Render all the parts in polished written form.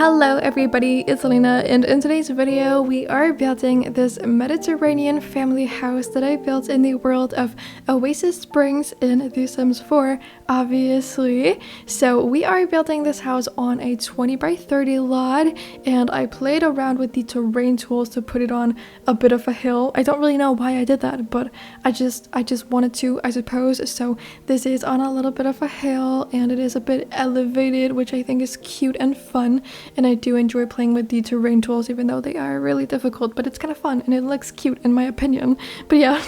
Hello everybody, it's Lena, and in today's video we are building this Mediterranean family house that I built in the world of Oasis Springs in The Sims 4, obviously. So we are building this house on a 20 by 30 lot, and I played around with the terrain tools to put it on a bit of a hill. I don't really know why I did that, but I just wanted to, I suppose. So this is on a little bit of a hill and it is a bit elevated, which I think is cute and fun. And I do enjoy playing with the terrain tools, even though they are really difficult, but it's kind of fun and it looks cute in my opinion. But yeah,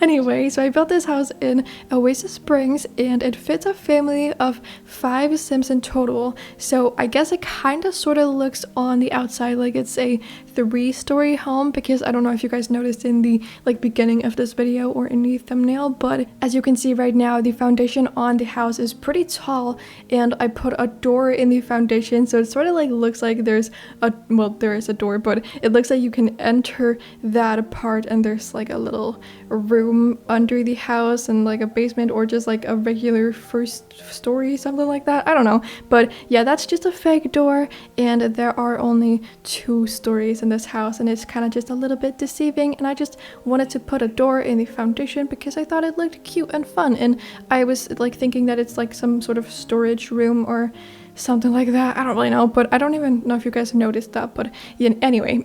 anyway, so I built this house in Oasis Springs and it fits a family of 5 Sims in total. So I guess it kind of sort of looks on the outside like it's a 3-story home, because I don't know if you guys noticed in the beginning of this video or in the thumbnail, but as you can see right now, the foundation on the house is pretty tall and I put a door in the foundation, so it sort of looks like there's a, well, there is a door, but it looks like you can enter that part and there's like a little room under the house and like a basement or just like a regular first story, something like that. I don't know, but yeah, that's just a fake door and there are only 2 stories in this house and it's kind of just a little bit deceiving, and I just wanted to put a door in the foundation because I thought it looked cute and fun, and I was thinking that it's like some sort of storage room or something like that. I don't really know, but I don't even know if you guys noticed that, but yeah, anyway,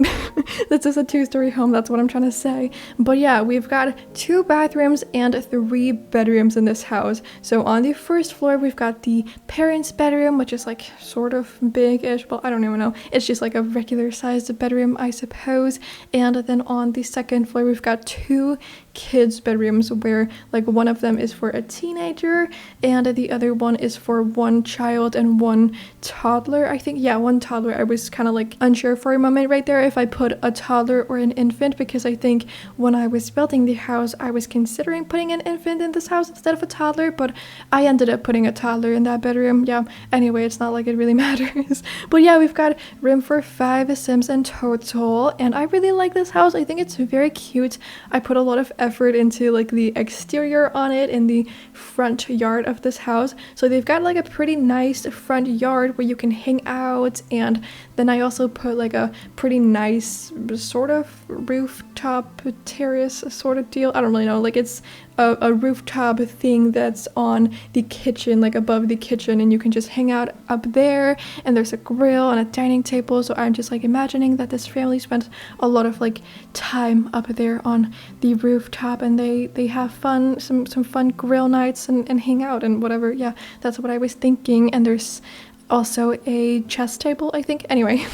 this is a 2-story home, that's what I'm trying to say. But yeah, we've got 2 bathrooms and 3 bedrooms in this house. So on the first floor we've got the parents' bedroom, which is like sort of big-ish, well, I don't even know, it's just like a regular sized bedroom, I suppose. And then on the second floor we've got 2 kids' bedrooms, where one of them is for a teenager and the other one is for 1 child and 1 toddler, I think. Yeah, 1 toddler. I was kind of unsure for a moment right there if I put a toddler or an infant, because I think when I was building the house I was considering putting an infant in this house instead of a toddler, but I ended up putting a toddler in that bedroom. Yeah, anyway, it's not like it really matters. But yeah, we've got room for 5 Sims in total, and I really like this house. I think it's very cute. I put a lot of effort into the exterior on it in the front yard of this house. So they've got a pretty nice front yard where you can hang out, and then I also put a pretty nice sort of rooftop terrace sort of deal. I don't really know, it's a rooftop thing that's on the kitchen, above the kitchen, and you can just hang out up there, and there's a grill and a dining table. So I'm just imagining that this family spent a lot of time up there on the rooftop, and they have fun, some fun grill nights and hang out and whatever. Yeah, that's what I was thinking. And there's also a chess table, I think. Anyway,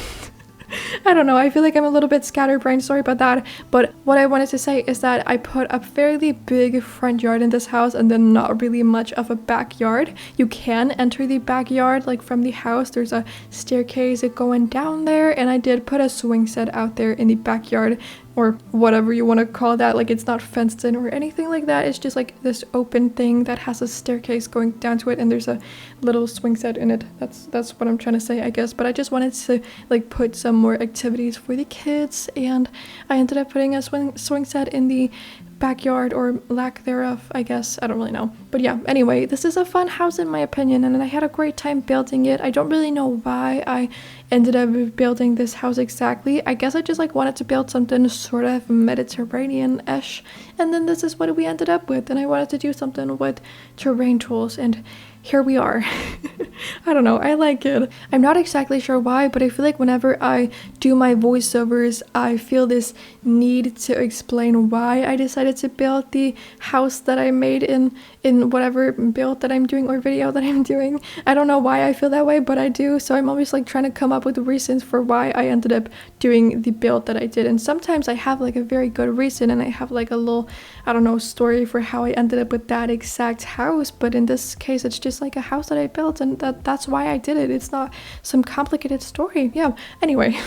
I don't know, I feel like I'm a little bit scatterbrained, sorry about that. But what I wanted to say is that I put a fairly big front yard in this house and then not really much of a backyard. You can enter the backyard from the house. There's a staircase going down there, and I did put a swing set out there in the backyard, or whatever you want to call that. It's not fenced in or anything like that. It's just this open thing that has a staircase going down to it, and there's a little swing set in it. That's what I'm trying to say, I guess. But I just wanted to put some more activities for the kids, and I ended up putting a swing set in the backyard, or lack thereof, I guess. I don't really know. But yeah, anyway, this is a fun house in my opinion, and I had a great time building it. I don't really know why I ended up building this house exactly. I guess I just wanted to build something sort of Mediterranean-ish, and then this is what we ended up with, and I wanted to do something with terrain tools, and here we are. I don't know, I like it. I'm not exactly sure why, but I feel whenever I do my voiceovers, I feel this need to explain why I decided to build the house that I made in whatever build that I'm doing or video that I'm doing. I don't know why I feel that way, but I do. So I'm always trying to come up with reasons for why I ended up doing the build that I did. And sometimes I have a very good reason, and I have a little, I don't know, story for how I ended up with that exact house. But in this case, it's just a house that I built, and that's why I did it. It's not some complicated story. Yeah, anyway.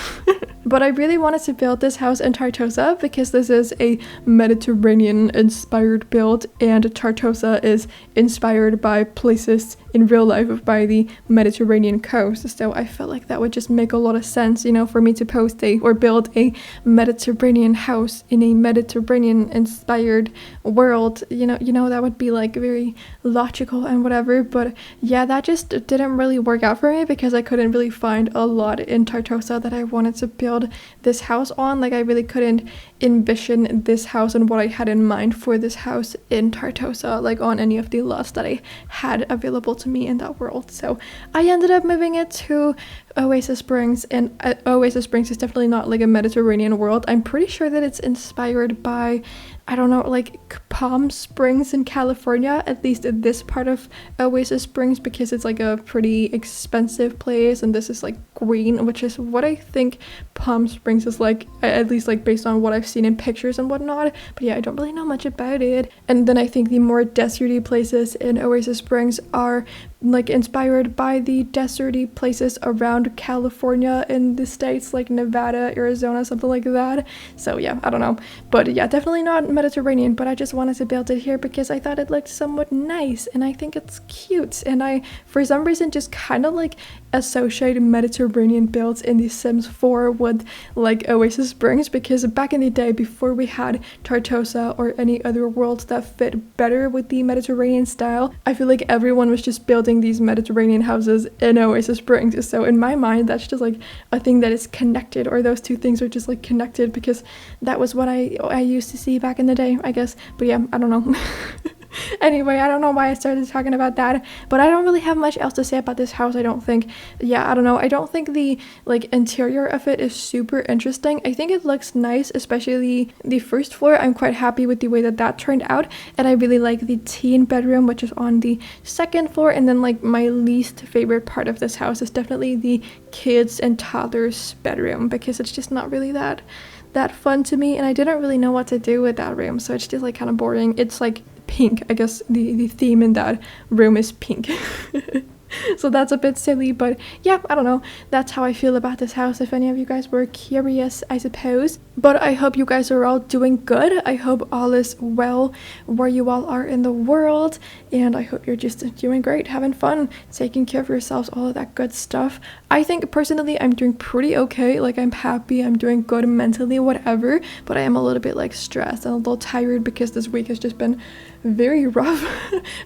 But I really wanted to build this house in Tartosa because this is a Mediterranean inspired build, and Tartosa is inspired by places in real life by the Mediterranean coast. So I felt like that would just make a lot of sense, you know, for me to post or build a Mediterranean house in a Mediterranean inspired world. You know, that would be like very logical and whatever. But yeah, that just didn't really work out for me because I couldn't really find a lot in Tartosa that I wanted to build this house on. Like I really couldn't envision this house and what I had in mind for this house in Tartosa, like on any of the lots that I had available to me in that world. So I ended up moving it to Oasis Springs, and Oasis Springs is definitely not like a Mediterranean world. I'm pretty sure that it's inspired by, I don't know, like Palm Springs in California, at least in this part of Oasis Springs, because it's like a pretty expensive place, and this is like green, which is what I think Palm Springs is like, at least like based on what I've seen in pictures and whatnot. But yeah, I don't really know much about it. And then I think the more deserty places in Oasis Springs are like inspired by the deserty places around California in the states, like Nevada, Arizona, something like that. So yeah, I don't know, but yeah, definitely not Mediterranean. But I just wanted to build it here because I thought it looked somewhat nice, and I think it's cute, and I for some reason just kind of like associate Mediterranean builds in The Sims 4 with like Oasis Springs, because back in the day, before we had Tartosa or any other worlds that fit better with the Mediterranean style, I feel like everyone was just building these Mediterranean houses in Oasis Springs. So in my mind, that's just like a thing that is connected, or those two things are just like connected, because that was what I used to see back in the day, I guess. But yeah, I don't know. Anyway, I don't know why I started talking about that, but I don't really have much else to say about this house, I don't think. Yeah, I don't know. I don't think the like interior of it is super interesting. I think it looks nice, especially the first floor. I'm quite happy with the way that that turned out, and I really like the teen bedroom, which is on the second floor. And then like my least favorite part of this house is definitely the kids and toddlers bedroom, because it's just not really that fun to me, and I didn't really know what to do with that room, so it's just like kind of boring. It's like pink, I guess the theme in that room is pink. So that's a bit silly, but yeah, I don't know. That's how I feel about this house, if any of you guys were curious, I suppose. But I hope you guys are all doing good. I hope all is well where you all are in the world, and I hope you're just doing great, having fun, taking care of yourselves, all of that good stuff. I think personally I'm doing pretty okay. Like I'm happy, I'm doing good mentally, whatever, but I am a little bit like stressed and a little tired because this week has just been very rough.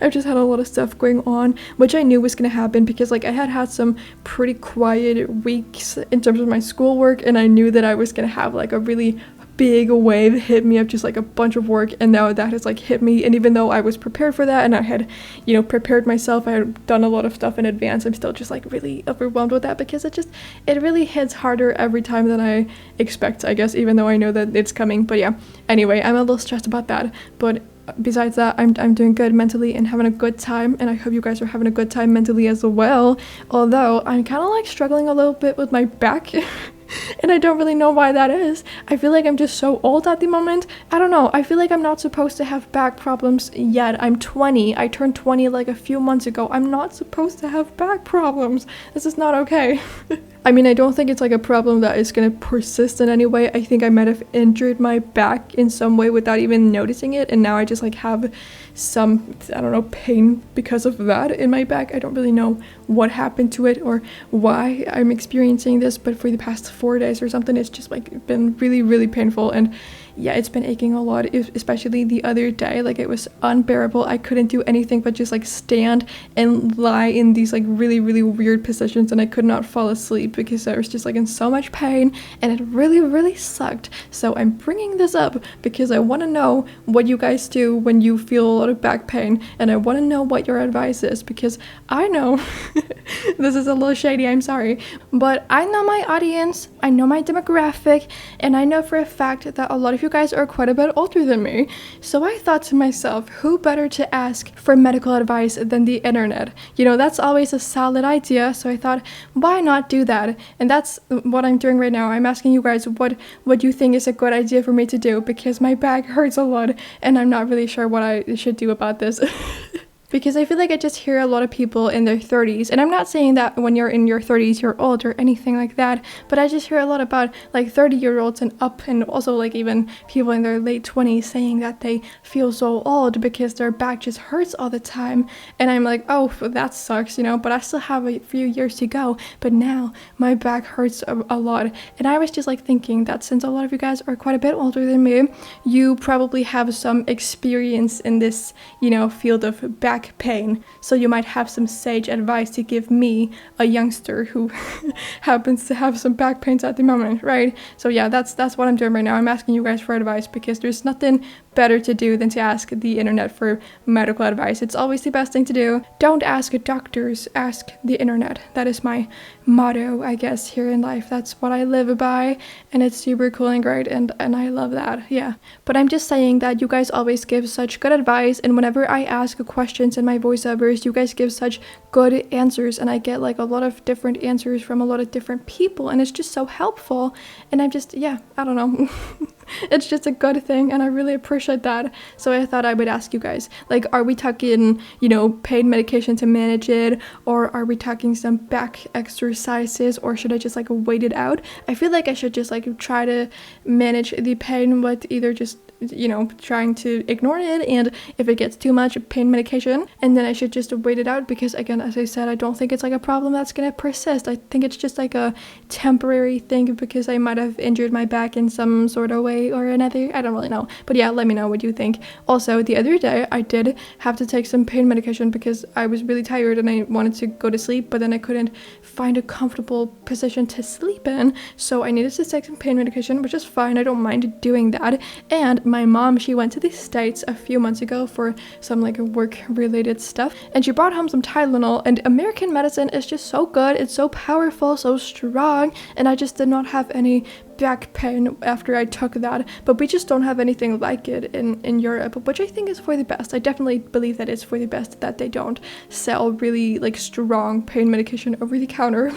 I've just had a lot of stuff going on, which I knew was gonna happen because like I had some pretty quiet weeks in terms of my schoolwork, and I knew that I was gonna have like a really big wave hit me of just like a bunch of work, and now that has like hit me. And even though I was prepared for that and I had, you know, prepared myself, I had done a lot of stuff in advance, I'm still just like really overwhelmed with that, because it really hits harder every time than I expect, I guess, even though I know that it's coming. But yeah, anyway, I'm a little stressed about that, but besides that, I'm doing good mentally and having a good time, and I hope you guys are having a good time mentally as well. Although I'm kind of like struggling a little bit with my back and I don't really know why that is. I feel like I'm just so old at the moment. I don't know. I feel like I'm not supposed to have back problems yet. I'm 20. I turned 20 like a few months ago. I'm not supposed to have back problems. This is not okay. I mean, I don't think it's like a problem that is gonna persist in any way. I think I might have injured my back in some way without even noticing it, and now I just like have some, I don't know, pain because of that in my back. I don't really know what happened to it or why I'm experiencing this, but for the past 4 days or something, it's just like been really, really painful. And yeah, it's been aching a lot, especially the other day. Like it was unbearable. I couldn't do anything but just like stand and lie in these like really, really weird positions, and I could not fall asleep because I was just like in so much pain, and it really, really sucked. So I'm bringing this up because I want to know what you guys do when you feel a lot of back pain, and I want to know what your advice is, because I know this is a little shady, I'm sorry, but I know my audience, I know my demographic, and I know for a fact that a lot of you guys are quite a bit older than me. So I thought to myself, who better to ask for medical advice than the internet? You know, that's always a solid idea. So I thought, why not do that? And that's what I'm doing right now. I'm asking you guys what you think is a good idea for me to do, because my back hurts a lot and I'm not really sure what I should do about this. because I feel like I just hear a lot of people in their 30s, and I'm not saying that when you're in your 30s you're old or anything like that, but I just hear a lot about like 30-year-olds and up, and also like even people in their late 20s saying that they feel so old because their back just hurts all the time. And I'm like, oh, that sucks, you know, but I still have a few years to go. But now my back hurts a lot. And I was just like thinking that since a lot of you guys are quite a bit older than me, you probably have some experience in this, you know, field of back pain. So you might have some sage advice to give me, a youngster who happens to have some back pains at the moment, right? So yeah, that's what I'm doing right now. I'm asking you guys for advice because there's nothing better to do than to ask the internet for medical advice. It's always the best thing to do. Don't ask doctors, ask the internet. That is my motto, I guess, here in life. That's what I live by, and it's super cool and great, and I love that. Yeah, but I'm just saying that you guys always give such good advice, and whenever I ask questions in my voiceovers, you guys give such good answers, and I get like a lot of different answers from a lot of different people, and it's just so helpful. And I'm just, yeah, I don't know. It's just a good thing, and I really appreciate that. So I thought I would ask you guys, like, are we talking, you know, pain medication to manage it, or are we talking some back exercises, or should I just like wait it out? I feel like I should just like try to manage the pain with either just, you know, trying to ignore it, and if it gets too much, pain medication, and then I should just wait it out, because again, as I said, I don't think it's like a problem that's gonna persist. I think it's just like a temporary thing because I might have injured my back in some sort of way or another. I don't really know, but yeah, let me know what you think. Also, the other day I did have to take some pain medication because I was really tired and I wanted to go to sleep, but then I couldn't find a comfortable position to sleep in, so I needed to take some pain medication, which is fine. I don't mind doing that. And my mom, she went to the States a few months ago for some like work related stuff, and she brought home some Tylenol, and American medicine is just so good. It's so powerful, so strong, and I just did not have any back pain after I took that, but we just don't have anything like it in Europe, which I think is for the best. I definitely believe that it's for the best that they don't sell really like strong pain medication over the counter.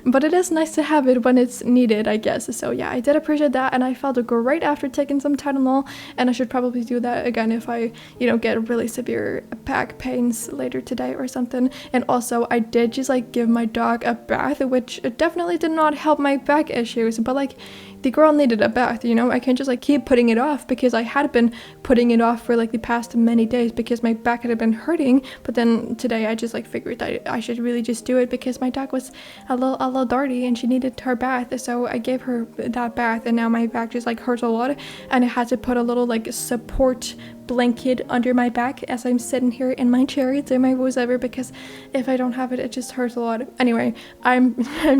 But it is nice to have it when it's needed, I guess. So yeah, I did appreciate that, and I felt great after taking some Tylenol, and I should probably do that again if I, you know, get really severe back pains later today or something. And also I did just like give my dog a bath, which definitely did not help my back issues, but like the girl needed a bath, you know. I can't just like keep putting it off, because I had been putting it off for like the past many days because my back had been hurting. But then today I just like figured that I should really just do it because my dog was a little dirty and she needed her bath. So I gave her that bath, and now my back just like hurts a lot, and I had to put a little like support blanket under my back as I'm sitting here in my chair doing my voiceover, because if I don't have it, it just hurts a lot. Anyway, I'm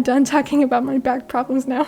done talking about my back problems now.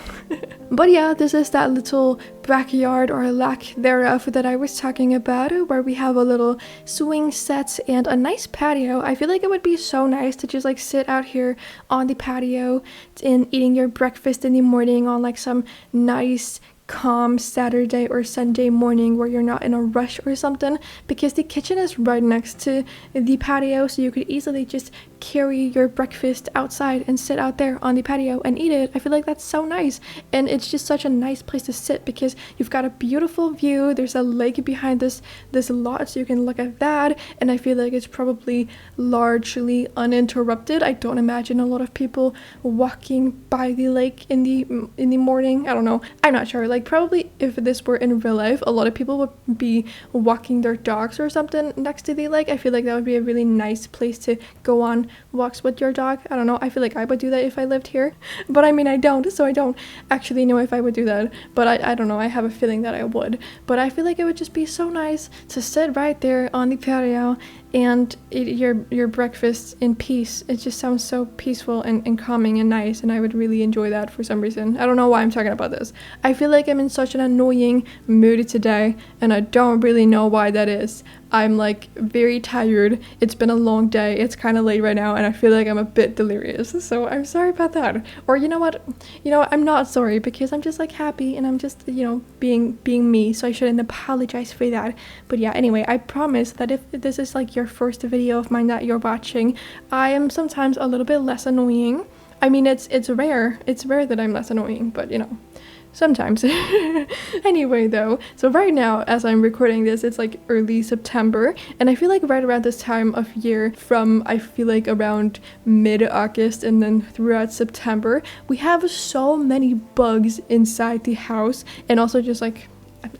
But yeah, this is that little backyard or lack thereof that I was talking about, where we have a little swing set and a nice patio. I feel like it would be so nice to just like sit out here on the patio and eating your breakfast in the morning on like some nice calm Saturday or Sunday morning where you're not in a rush or something, because the kitchen is right next to the patio, so you could easily just carry your breakfast outside and sit out there on the patio and eat it. I feel like that's so nice, and it's just such a nice place to sit because you've got a beautiful view. There's a lake behind this lot, so you can look at that, and I feel like it's probably largely uninterrupted. I don't imagine a lot of people walking by the lake in the morning. I don't know, I'm not sure. Like probably if this were in real life, a lot of people would be walking their dogs or something next to the lake. I feel like that would be a really nice place to go on walks with your dog. I don't know, I feel like I would do that if I lived here, but I mean I don't, so I don't actually know if I would do that, but I don't know, I have a feeling that I would. But I feel like it would just be so nice to sit right there on the patio and eat your breakfast in peace. It just sounds so peaceful and calming and nice, and I would really enjoy that for some reason. I don't know why I'm talking about this. I feel like I'm in such an annoying mood today, and I don't really know why that is. I'm like very tired. It's been a long day. It's kind of late right now, and I feel like I'm a bit delirious, so I'm sorry about that. Or you know what, I'm not sorry, because I'm just like happy, and I'm just, being me, so I shouldn't apologize for that. But yeah, anyway, I promise that if this is like your first video of mine that you're watching, I am sometimes a little bit less annoying. I mean, it's rare that I'm less annoying, but sometimes. Anyway, though, so right now, as I'm recording this, it's like early September, and I feel like right around this time of year, from I feel like around mid-August and then throughout September, we have so many bugs inside the house, and also just like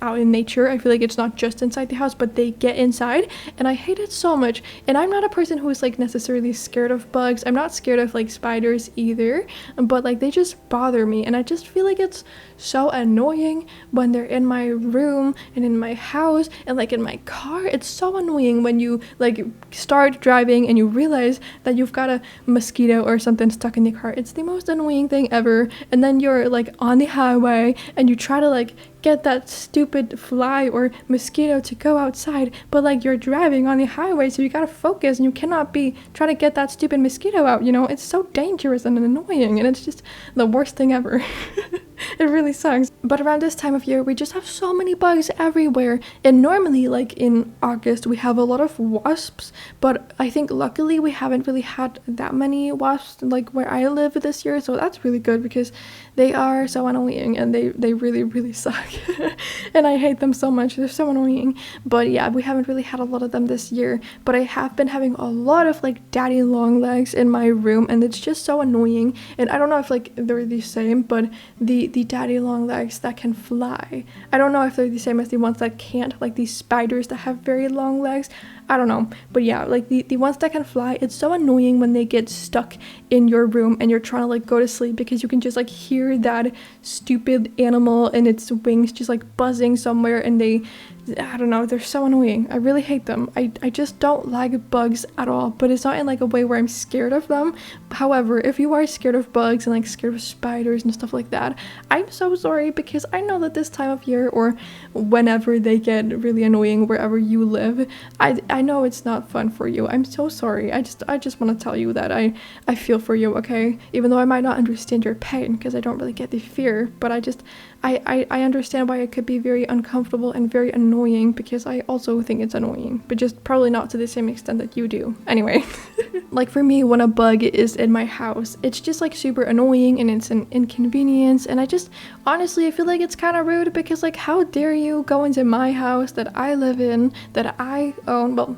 out in nature. I feel like it's not just inside the house, but they get inside, and I hate it so much. And I'm not a person who is like necessarily scared of bugs. I'm not scared of like spiders either, but like they just bother me, and I just feel like it's so annoying when they're in my room and in my house and like in my car. It's so annoying when you like start driving and you realize that you've got a mosquito or something stuck in the car. It's the most annoying thing ever. And then you're like on the highway and you try to like get that stupid fly or mosquito to go outside, but like you're driving on the highway, so you gotta focus and you cannot be trying to get that stupid mosquito out, you know? It's so dangerous and annoying, and it's just the worst thing ever. It really sucks. But around this time of year, we just have so many bugs everywhere. And normally, like in August, we have a lot of wasps, but I think luckily we haven't really had that many wasps like where I live this year, so that's really good because they are so annoying and they really, really suck. And I hate them so much. They're so annoying. But yeah, we haven't really had a lot of them this year, but I have been having a lot of like daddy long legs in my room, and it's just so annoying. And I don't know if like they're the same, but the daddy long legs that can fly, I don't know if they're the same as the ones that can't, like these spiders that have very long legs. I don't know, but yeah, like the ones that can fly, it's so annoying when they get stuck in your room and you're trying to like go to sleep, because you can just like hear that stupid animal and its wings just like buzzing somewhere, and I don't know, they're so annoying. I really hate them. I just don't like bugs at all, but it's not in like a way where I'm scared of them. However, if you are scared of bugs and like scared of spiders and stuff like that, I'm so sorry, because I know that this time of year or whenever they get really annoying wherever you live, I know it's not fun for you. I'm so sorry. I just want to tell you that I feel for you, okay? Even though I might not understand your pain because I don't really get the fear, but I understand why it could be very uncomfortable and very annoying, because I also think it's annoying, but just probably not to the same extent that you do. Anyway, like for me, when a bug is in my house, it's just like super annoying and it's an inconvenience, and honestly, I feel like it's kind of rude, because like how dare you go into my house that I live in, that I own. Well,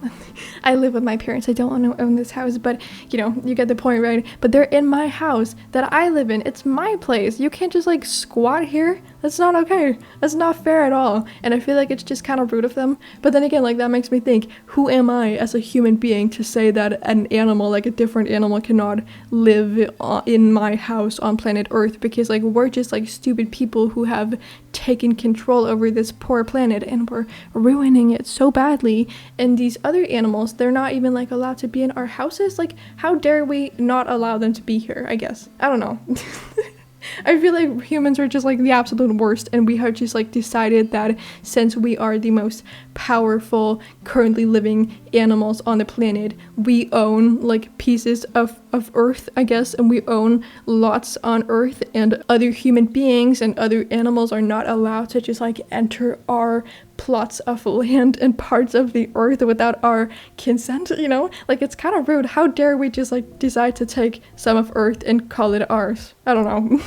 I live with my parents. I don't want to own this house, but you know, you get the point, right? But they're in my house that I live in. It's my place. You can't just like squat here. That's not okay. That's not fair at all. And I feel like it's just kind of rude of them. But then again, like that makes me think, who am I as a human being to say that an animal, like a different animal, cannot live in my house on planet Earth? Because like we're just like stupid people who have taken control over this poor planet and we're ruining it so badly. And these other animals, they're not even like allowed to be in our houses. Like how dare we not allow them to be here, I guess. I don't know. I feel like humans are just like the absolute worst, and we have just like decided that since we are the most powerful currently living animals on the planet, we own like pieces of Earth, I guess, and we own lots on Earth, and other human beings and other animals are not allowed to just like enter our plots of land and parts of the Earth without our consent, you know? Like it's kind of rude. How dare we just like decide to take some of Earth and call it ours? I don't know.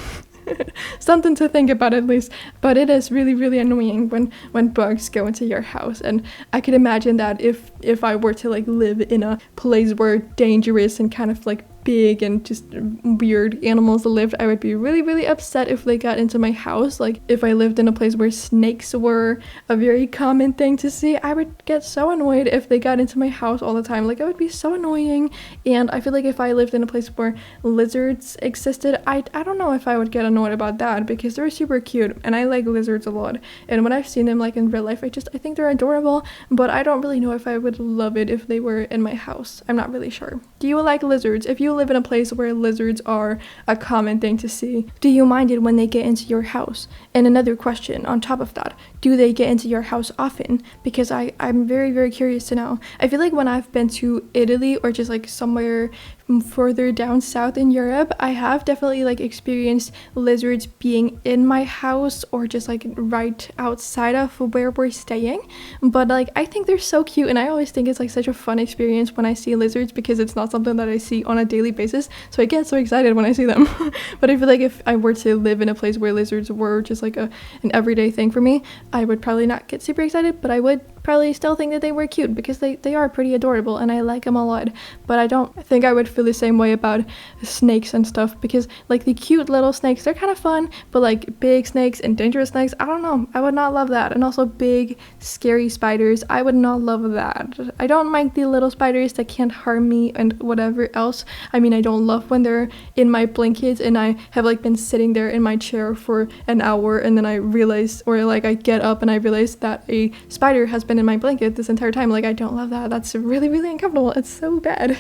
Something to think about at least. But it is really, really annoying when bugs go into your house. And I could imagine that if I were to like live in a place where dangerous and kind of like big and just weird animals lived, I would be really, really upset if they got into my house. Like if I lived in a place where snakes were a very common thing to see, I would get so annoyed if they got into my house all the time. Like it would be so annoying. And I feel like if I lived in a place where lizards existed, I don't know if I would get annoyed about that, because they're super cute and I like lizards a lot. And when I've seen them like in real life, I think they're adorable, but I don't really know if I would love it if they were in my house. I'm not really sure. Do you like lizards? If you live in a place where lizards are a common thing to see, do you mind it when they get into your house? And another question on top of that, do they get into your house often? Because I'm very, very curious to know. I feel like when I've been to Italy or just like somewhere further down south in Europe, I have definitely like experienced lizards being in my house or just like right outside of where we're staying. But like I think they're so cute, and I always think it's like such a fun experience when I see lizards because it's not something that I see on a daily basis. So I get so excited when I see them. But I feel like if I were to live in a place where lizards were just like an everyday thing for me, I would probably not get super excited, but I would probably still think that they were cute because they are pretty adorable and I like them a lot. But I don't think I would feel the same way about snakes and stuff, because like the cute little snakes, they're kind of fun, but like big snakes and dangerous snakes, I don't know, I would not love that. And also big scary spiders, I would not love that. I don't mind the little spiders that can't harm me and whatever else. I mean, I don't love when they're in my blankets and I have like been sitting there in my chair for an hour and then I realize, or like I get up and I realize that a spider has been in my blanket this entire time. Like I don't love that. That's really, really uncomfortable. It's so bad.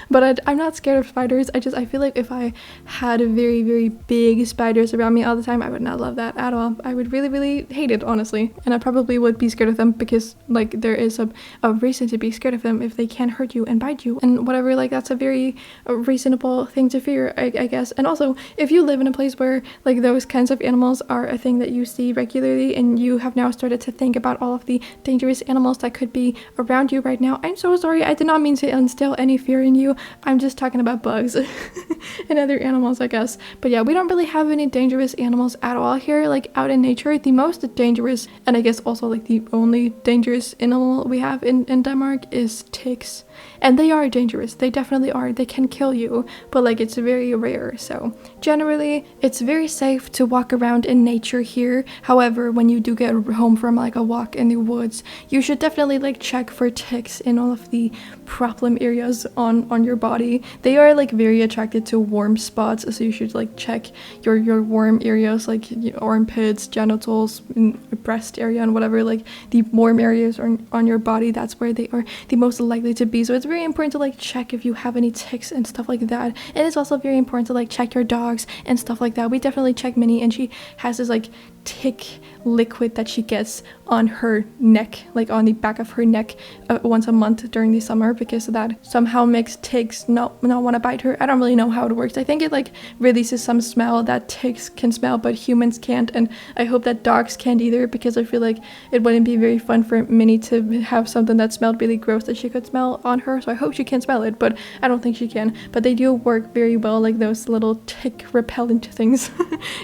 But I'm not scared of spiders. I feel like if I had very, very big spiders around me all the time, I would not love that at all. I would really, really hate it, honestly. And I probably would be scared of them because like there is a reason to be scared of them if they can hurt you and bite you and whatever. Like that's a very reasonable thing to fear, I guess. And also if you live in a place where like those kinds of animals are a thing that you see regularly and you have now started to think about all of the dangerous animals that could be around you right now, I'm so sorry. I did not mean to instill any fear in you. I'm just talking about bugs and other animals, I guess. But yeah, we don't really have any dangerous animals at all here, like out in nature. The most dangerous, and I guess also like the only dangerous animal we have in Denmark is ticks. And they are dangerous. They definitely are. They can kill you, but like it's very rare. So generally it's very safe to walk around in nature here. However, when you do get home from like a walk in the woods, you should definitely like check for ticks in all of the problem areas on your body. They are like very attracted to warm spots, so you should like check your warm areas, like armpits, genitals, breast area and whatever. Like the warm areas on your body, that's where they are the most likely to be. So it's very important to like check if you have any ticks and stuff like that. And it's also very important to like check your dogs and stuff like that. We definitely check Minnie, and she has this like tick liquid that she gets on her neck, like on the back of her neck once a month during the summer, because that somehow makes ticks not want to bite her. I don't really know how it works. I think it like releases some smell that ticks can smell but humans can't, and I hope that dogs can't either, because I feel like it wouldn't be very fun for Minnie to have something that smelled really gross that she could smell on her. So I hope she can smell it, but I don't think she can. But they do work very well, like those little tick repellent things.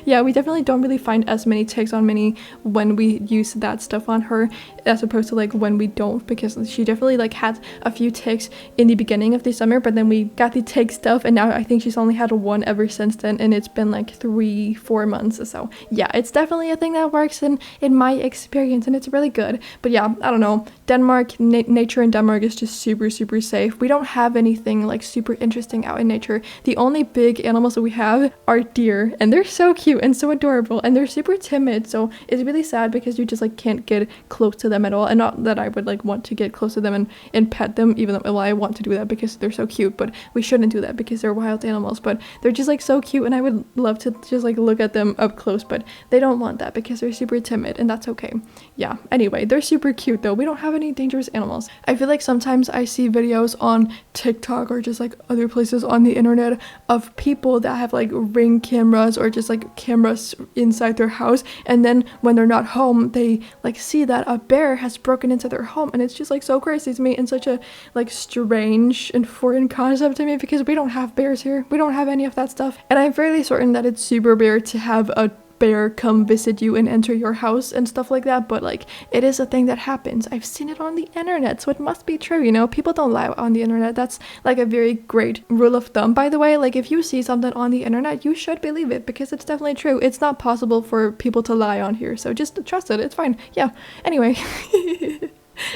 Yeah, we definitely don't really find as many ticks on Minnie when we use that stuff on her as opposed to like when we don't, because she definitely like had a few ticks in the beginning of the summer, but then we got the tick stuff and now I think she's only had one ever since then, and it's been like 3-4 months. So yeah, it's definitely a thing that works in my experience, and it's really good. But yeah, I don't know, Denmark, nature in Denmark is just super safe. We don't have anything like super interesting out in nature. The only big animals that we have are deer, and they're so cute and so adorable, and they're super timid. So it's really sad because you just like can't get close to them at all. And not that I would like want to get close to them and pet them, even though, well, I want to do that because they're so cute, but we shouldn't do that because they're wild animals. But they're just like so cute, and I would love to just like look at them up close, but they don't want that because they're super timid, and that's okay. Yeah, anyway, they're super cute though. We don't have any dangerous animals. I feel like sometimes I see videos on TikTok or just like other places on the internet of people that have like Ring cameras or just like cameras inside their house, and then when they're not home they like see that a bear has broken into their home, and it's just like so crazy to me and such a like strange and foreign concept to me, because we don't have bears here. We don't have any of that stuff, and I'm fairly certain that it's super rare to have a bear come visit you and enter your house and stuff like that, but like it is a thing that happens. I've seen it on the internet, so it must be true, you know. People don't lie on the internet. That's like a very great rule of thumb, by the way. Like if you see something on the internet, you should believe it because it's definitely true. It's not possible for people to lie on here, so just trust it. It's fine. Yeah, anyway.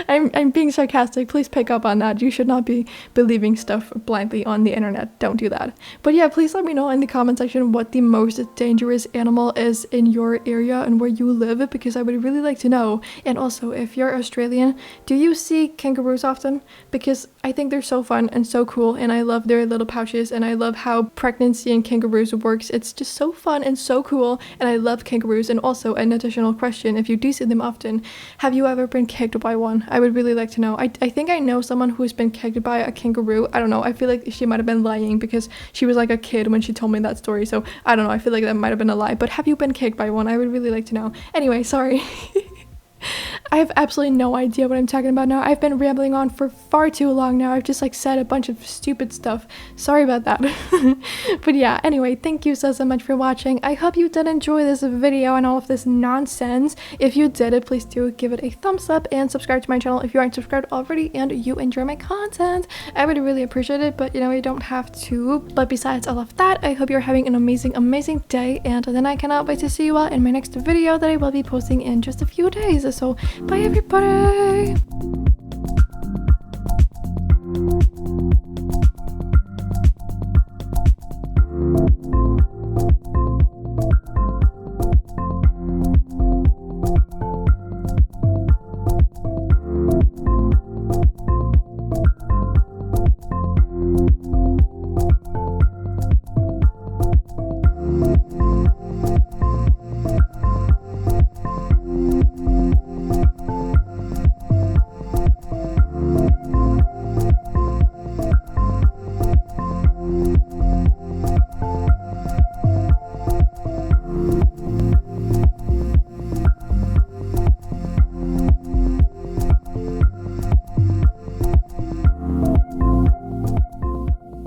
I'm being sarcastic. Please pick up on that. You should not be believing stuff blindly on the internet. Don't do that. But yeah, please let me know in the comment section what the most dangerous animal is in your area and where you live, because I would really like to know. And also, if you're Australian, do you see kangaroos often? Because I think they're so fun and so cool, and I love their little pouches, and I love how pregnancy in kangaroos works. It's just so fun and so cool, and I love kangaroos. And also, an additional question, if you do see them often, have you ever been kicked by one? one? I would really like to know. I think I know someone who's been kicked by a kangaroo. I don't know. I feel like she might have been lying because she was like a kid when she told me that story. So I don't know. I feel like that might have been a lie. But have you been kicked by one? I would really like to know. Anyway, sorry. I have absolutely no idea what I'm talking about now. I've been rambling on for far too long now. I've just like said a bunch of stupid stuff. Sorry about that. But yeah, anyway, thank you so much for watching. I hope you did enjoy this video and all of this nonsense. If you did, please do give it a thumbs up and subscribe to my channel if you aren't subscribed already and you enjoy my content. I would really appreciate it, but you know, you don't have to. But besides all of that, I hope you're having an amazing day, and then I cannot wait to see you all in my next video that I will be posting in just a few days. So bye everybody!